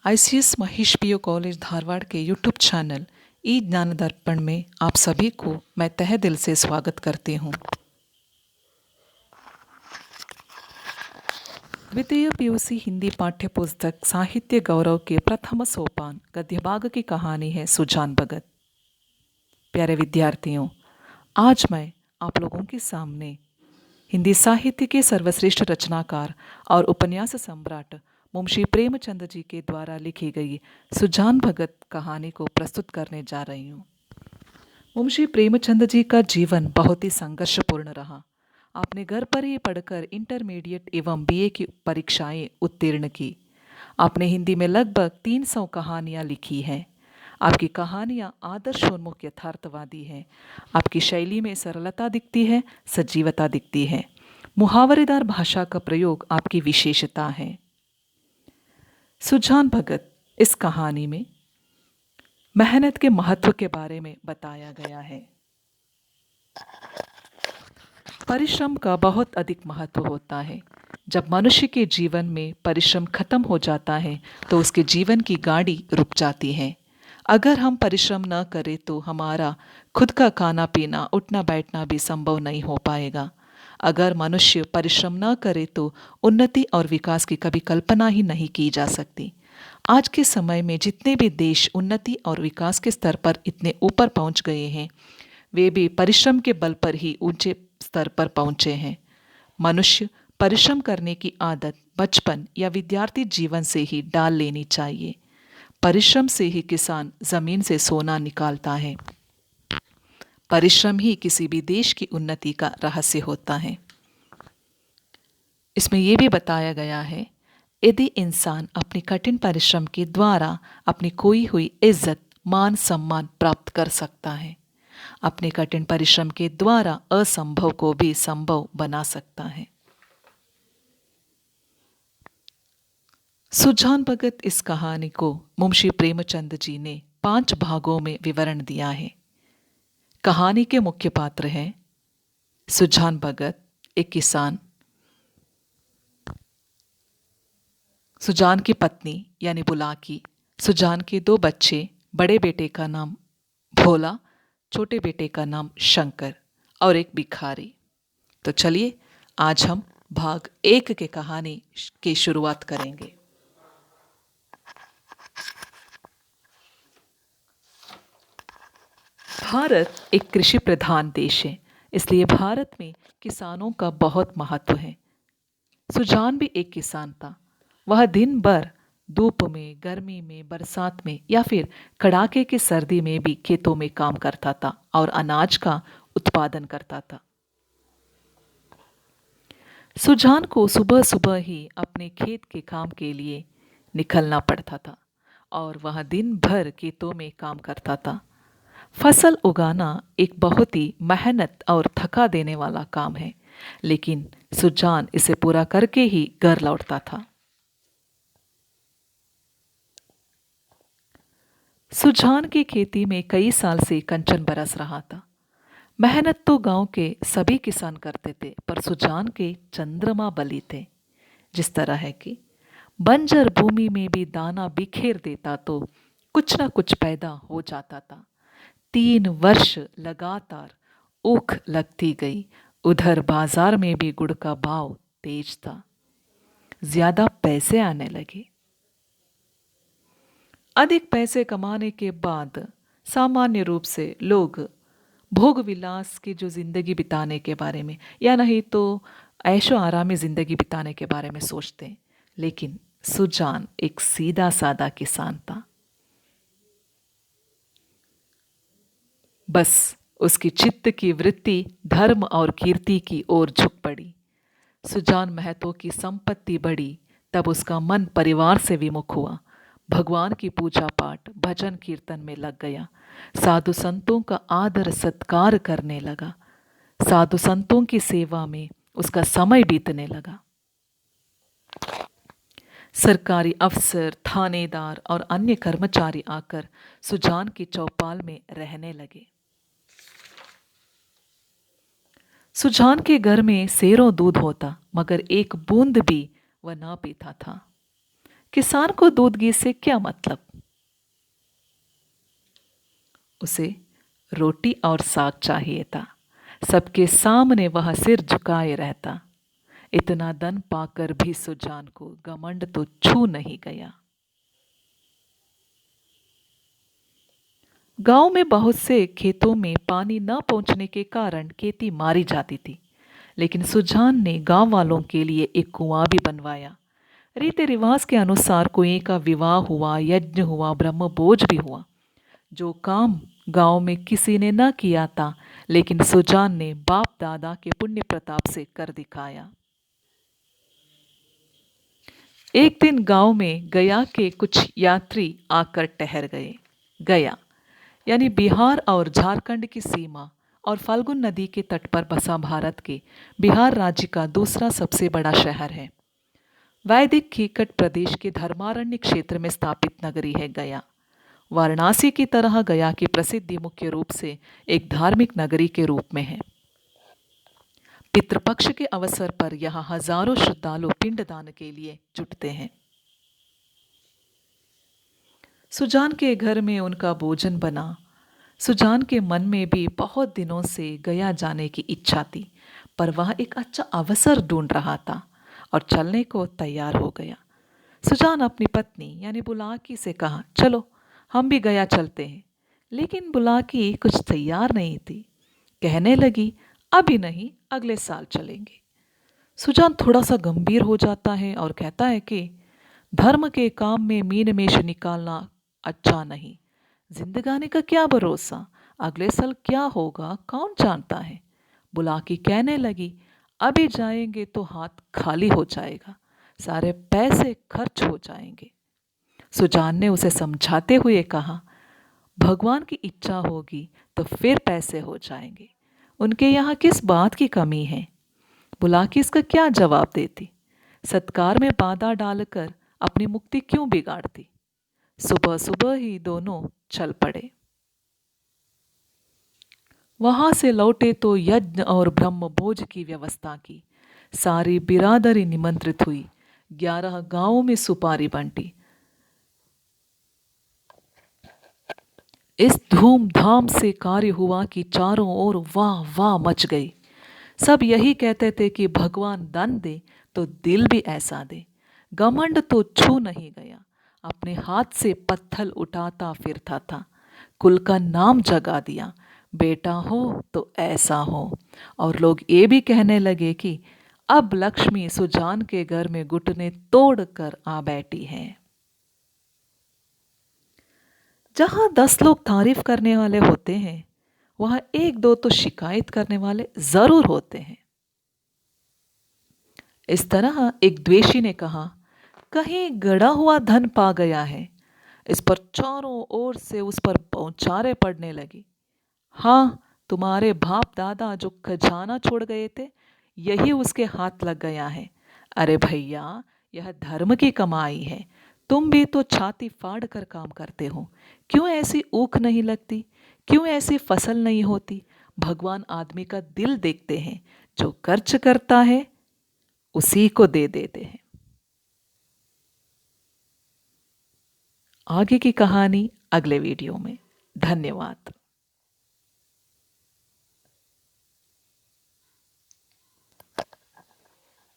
ICS Mahesh PO college Dharwad के YouTube channel ई ज्ञान दर्पण में आप सभी को मैं तहे दिल से स्वागत करती हूँ। द्वितीय पीयूसी हिंदी पाठ्य पुस्तक साहित्य गौरव के प्रथम सोपान गद्य भाग की कहानी है सुजान भगत। प्यारे विद्यार्थियों, आज मैं आप लोगों के सामने हिंदी साहित्य के सर्वश्रेष्ठ रचनाकार और उपन्यास सम्राट मुंशी प्रेमचंद जी के द्वारा लिखी गई सुजान भगत कहानी को प्रस्तुत करने जा रही हूँ। मुंशी प्रेमचंद जी का जीवन बहुत ही संघर्षपूर्ण रहा। आपने घर पर ही पढ़कर इंटरमीडिएट एवं बीए की परीक्षाएं उत्तीर्ण की। आपने हिंदी में लगभग 300 कहानियाँ लिखी हैं। आपकी कहानियाँ आदर्शोन्मुख यथार्थवादी हैं। आपकी शैली में सरलता दिखती है, सजीवता दिखती है। मुहावरेदार भाषा का प्रयोग आपकी विशेषता है। सुजान भगत इस कहानी में मेहनत के महत्व के बारे में बताया गया है। परिश्रम का बहुत अधिक महत्व होता है। जब मनुष्य के जीवन में परिश्रम खत्म हो जाता है तो उसके जीवन की गाड़ी रुक जाती है। अगर हम परिश्रम न करें तो हमारा खुद का खाना पीना उठना बैठना भी संभव नहीं हो पाएगा। अगर मनुष्य परिश्रम न करे तो उन्नति और विकास की कभी कल्पना ही नहीं की जा सकती। आज के समय में जितने भी देश उन्नति और विकास के स्तर पर इतने ऊपर पहुंच गए हैं, वे भी परिश्रम के बल पर ही ऊंचे स्तर पर पहुंचे हैं। मनुष्य परिश्रम करने की आदत बचपन या विद्यार्थी जीवन से ही डाल लेनी चाहिए। परिश्रम से ही किसान जमीन से सोना निकालता है। परिश्रम ही किसी भी देश की उन्नति का रहस्य होता है। इसमें यह भी बताया गया है, यदि इंसान अपनी कठिन परिश्रम के द्वारा अपनी खोई हुई इज्जत मान सम्मान प्राप्त कर सकता है, अपने कठिन परिश्रम के द्वारा असंभव को भी संभव बना सकता है। सुजान भगत इस कहानी को मुंशी प्रेमचंद जी ने 5 भागों में विवरण दिया है। कहानी के मुख्य पात्र हैं सुजान भगत, एक किसान, सुजान की पत्नी यानी बुलाकी, सुजान के 2 बच्चे, बड़े बेटे का नाम भोला, छोटे बेटे का नाम शंकर और एक भिखारी। तो चलिए आज हम भाग 1 के कहानी की शुरुआत करेंगे। भारत एक कृषि प्रधान देश है, इसलिए भारत में किसानों का बहुत महत्व है। सुजान भी एक किसान था। वह दिन भर धूप में, गर्मी में, बरसात में या फिर कड़ाके की सर्दी में भी खेतों में काम करता था और अनाज का उत्पादन करता था। सुजान को सुबह सुबह ही अपने खेत के काम के लिए निकलना पड़ता था और वह दिन भर खेतों में काम करता था। फसल उगाना एक बहुत ही मेहनत और थका देने वाला काम है, लेकिन सुजान इसे पूरा करके ही घर लौटता था। सुजान की खेती में कई साल से कंचन बरस रहा था। मेहनत तो गांव के सभी किसान करते थे, पर सुजान के चंद्रमा बली थे। जिस तरह है कि बंजर भूमि में भी दाना बिखेर देता तो कुछ ना कुछ पैदा हो जाता था। 3 वर्ष लगातार ऊख लगती गई। उधर बाजार में भी गुड़ का भाव तेज था। ज्यादा पैसे आने लगे। अधिक पैसे कमाने के बाद सामान्य रूप से लोग भोग विलास की जो जिंदगी बिताने के बारे में या नहीं तो ऐशो आरामी जिंदगी बिताने के बारे में सोचते हैं, लेकिन सुजान एक सीधा साधा किसान था। बस उसकी चित्त की वृत्ति धर्म और कीर्ति की ओर झुक पड़ी। सुजान महतो की संपत्ति बढ़ी तब उसका मन परिवार से विमुख हुआ। भगवान की पूजा पाठ भजन कीर्तन में लग गया। साधु संतों का आदर सत्कार करने लगा। साधु संतों की सेवा में उसका समय बीतने लगा। सरकारी अफसर, थानेदार और अन्य कर्मचारी आकर सुजान की चौपाल में रहने लगे। सुजान के घर में सेरों दूध होता, मगर एक बूंद भी वह ना पीता था। किसान को दूध घी से क्या मतलब? उसे रोटी और साग चाहिए था। सबके सामने वह सिर झुकाए रहता। इतना धन पाकर भी सुजान को घमंड तो छू नहीं गया। गांव में बहुत से खेतों में पानी न पहुंचने के कारण खेती मारी जाती थी, लेकिन सुजान ने गांव वालों के लिए एक कुआं भी बनवाया। रीति रिवाज के अनुसार कुएं का विवाह हुआ, यज्ञ हुआ, ब्रह्म भोज भी हुआ। जो काम गांव में किसी ने न किया था, लेकिन सुजान ने बाप दादा के पुण्य प्रताप से कर दिखाया। एक दिन गांव में गया के कुछ यात्री आकर ठहर गए। गया यानी बिहार और झारखंड की सीमा और फाल्गुन नदी के तट पर बसा भारत के बिहार राज्य का दूसरा सबसे बड़ा शहर है। वैदिक खीकट प्रदेश के धर्मारण्य क्षेत्र में स्थापित नगरी है गया। वाराणसी की तरह गया की प्रसिद्धि मुख्य रूप से एक धार्मिक नगरी के रूप में है। पितृपक्ष के अवसर पर यहाँ हजारों श्रद्धालु पिंडदान के लिए जुटते हैं। सुजान के घर में उनका भोजन बना। सुजान के मन में भी बहुत दिनों से गया जाने की इच्छा थी, पर वह एक अच्छा अवसर ढूंढ रहा था और चलने को तैयार हो गया। सुजान अपनी पत्नी यानी बुलाकी से कहा, चलो हम भी गया चलते हैं। लेकिन बुलाकी कुछ तैयार नहीं थी। कहने लगी, अभी नहीं, अगले साल चलेंगे। सुजान थोड़ा सा गंभीर हो जाता है और कहता है कि धर्म के काम में मीन मेष निकालना अच्छा नहीं। जिंदगानी का क्या भरोसा, अगले साल क्या होगा कौन जानता है। बुलाकी कहने लगी, अभी जाएंगे तो हाथ खाली हो जाएगा, सारे पैसे खर्च हो जाएंगे। सुजान ने उसे समझाते हुए कहा, भगवान की इच्छा होगी तो फिर पैसे हो जाएंगे, उनके यहाँ किस बात की कमी है। बुलाकी इसका क्या जवाब देती। सत्कार में बाधा डालकर अपनी मुक्ति क्यों बिगाड़ती। सुबह सुबह ही दोनों चल पड़े। वहां से लौटे तो यज्ञ और ब्रह्म भोज की व्यवस्था की। सारी बिरादरी निमंत्रित हुई। 11 गांवों में सुपारी बंटी। इस धूमधाम से कार्य हुआ कि चारों ओर वाह वाह मच गई। सब यही कहते थे कि भगवान धन दे तो दिल भी ऐसा दे। घमंड तो छू नहीं गया, अपने हाथ से पत्थर उठाता फिरता था। कुल का नाम जगा दिया, बेटा हो तो ऐसा हो। और लोग ये भी कहने लगे कि अब लक्ष्मी सुजान के घर में घुटने तोड़ कर आ बैठी है। जहां 10 लोग तारीफ करने वाले होते हैं, वहां एक दो तो शिकायत करने वाले जरूर होते हैं। इस तरह एक द्वेषी ने कहा, कहीं गड़ा हुआ धन पा गया है। इस पर चारों ओर से उस पर बौछारें पड़ने लगी। हाँ, तुम्हारे बाप दादा जो खजाना छोड़ गए थे, यही उसके हाथ लग गया है। अरे भैया, यह धर्म की कमाई है। तुम भी तो छाती फाड़ कर काम करते हो। क्यों ऐसी ऊख नहीं लगती, क्यों ऐसी फसल नहीं होती। भगवान आदमी का दिल देखते हैं, जो खर्च करता है उसी को दे देते हैं। आगे की कहानी अगले वीडियो में। धन्यवाद।